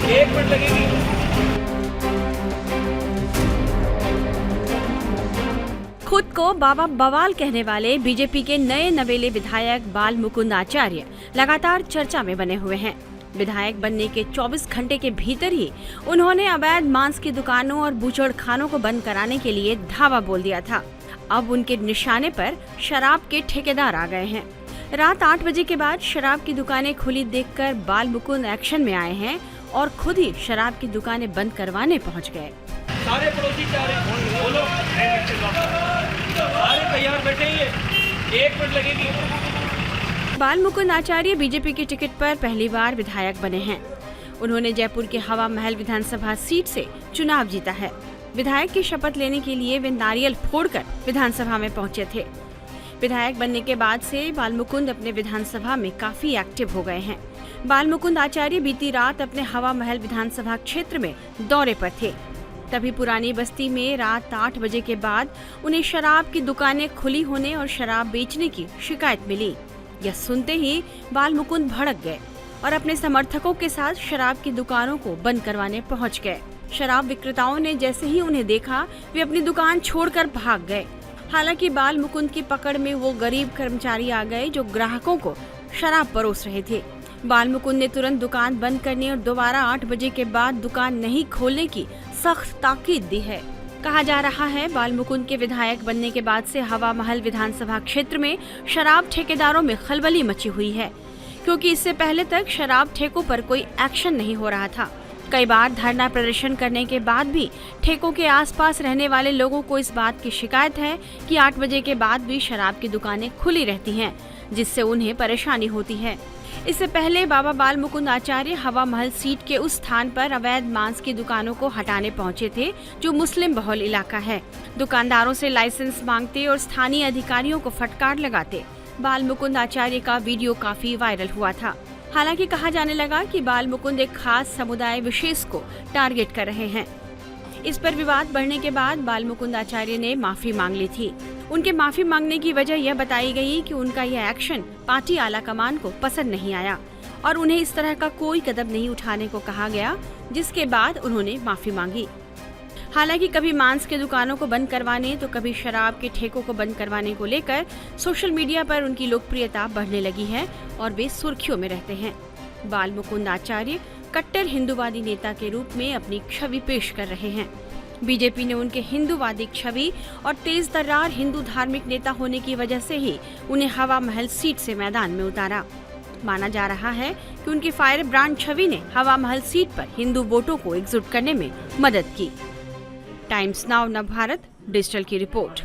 1 minute लगेगी। खुद को बाबा बवाल कहने वाले बीजेपी के नए नवेले विधायक बाल मुकुंद आचार्य लगातार चर्चा में बने हुए हैं। विधायक बनने के 24 घंटे के भीतर ही उन्होंने अवैध मांस की दुकानों और बूचड़खानों को बंद कराने के लिए धावा बोल दिया था। अब उनके निशाने पर शराब के ठेकेदार आ गए हैं। रात 8 बजे के बाद शराब की दुकानें खुली देखकर बाल मुकुंद एक्शन में आए हैं और खुद ही शराब की दुकानें बंद करवाने पहुंच गए। सारे पड़ोसी चाह रहे हैं, बोलो सारे तैयार बैठे हैं, 1 मिनट लगेगी। बाल मुकुंद आचार्य बीजेपी की टिकट पर पहली बार विधायक बने हैं। उन्होंने जयपुर के हवा महल विधानसभा सीट से चुनाव जीता है। विधायक की शपथ लेने के लिए वे नारियल फोड़कर विधानसभा में पहुंचे थे। विधायक बनने के बाद से बाल मुकुंद अपने विधानसभा में काफी एक्टिव हो गए हैं। बाल मुकुंद आचार्य बीती रात अपने हवा महल विधानसभा क्षेत्र में दौरे पर थे। तभी पुरानी बस्ती में रात 8 बजे के बाद उन्हें शराब की दुकानें खुली होने और शराब बेचने की शिकायत मिली। यह सुनते ही बाल मुकुंद भड़क गए और अपने समर्थकों के साथ शराब की दुकानों को बंद करवाने पहुंच गए। शराब विक्रेताओं ने जैसे ही उन्हें देखा, वे अपनी दुकान छोड़कर भाग गए। हालांकि बाल मुकुंद की पकड़ में वो गरीब कर्मचारी आ गए जो ग्राहकों को शराब परोस रहे थे। बाल मुकुंद ने तुरंत दुकान बंद करने और दोबारा 8 बजे के बाद दुकान नहीं खोलने की सख्त ताकीद दी है। कहा जा रहा है बाल मुकुंद के विधायक बनने के बाद से हवा महल विधानसभा क्षेत्र में शराब ठेकेदारों में खलबली मची हुई है, क्योंकि इससे पहले तक शराब ठेकों पर कोई एक्शन नहीं हो रहा था। कई बार धरना प्रदर्शन करने के बाद भी ठेकों के आसपास रहने वाले लोगों को इस बात की शिकायत है कि 8 बजे के बाद भी शराब की दुकानें खुली रहती हैं, जिससे उन्हें परेशानी होती है। इससे पहले बाबा बाल मुकुंद आचार्य हवा महल सीट के उस स्थान पर अवैध मांस की दुकानों को हटाने पहुंचे थे जो मुस्लिम बहुल इलाका है। दुकानदारों से लाइसेंस मांगते और स्थानीय अधिकारियों को फटकार लगाते बाल मुकुंद आचार्य का वीडियो काफी वायरल हुआ था। हालांकि कहा जाने लगा कि बाल मुकुंद एक खास समुदाय विशेष को टारगेट कर रहे हैं। इस पर विवाद बढ़ने के बाद बाल मुकुंद आचार्य ने माफी मांग ली थी। उनके माफी मांगने की वजह यह बताई गई कि उनका यह एक्शन पार्टी आला कमान को पसंद नहीं आया और उन्हें इस तरह का कोई कदम नहीं उठाने को कहा गया, जिसके बाद उन्होंने माफी मांगी। हालांकि कभी मांस के दुकानों को बंद करवाने तो कभी शराब के ठेकों को बंद करवाने को लेकर सोशल मीडिया पर उनकी लोकप्रियता बढ़ने लगी है और वे सुर्खियों में रहते हैं। बाल मुकुंद आचार्य कट्टर हिंदूवादी नेता के रूप में अपनी छवि पेश कर रहे हैं। बीजेपी ने उनके हिंदूवादी छवि और तेज तर्रार हिंदू धार्मिक नेता होने की वजह से ही उन्हें हवा महल सीट से मैदान में उतारा। माना जा रहा है कि उनकी फायर ब्रांड छवि ने हवा महल सीट पर हिंदू वोटों को एकजुट करने में मदद की। टाइम्स नाउ नव भारत डिजिटल की रिपोर्ट।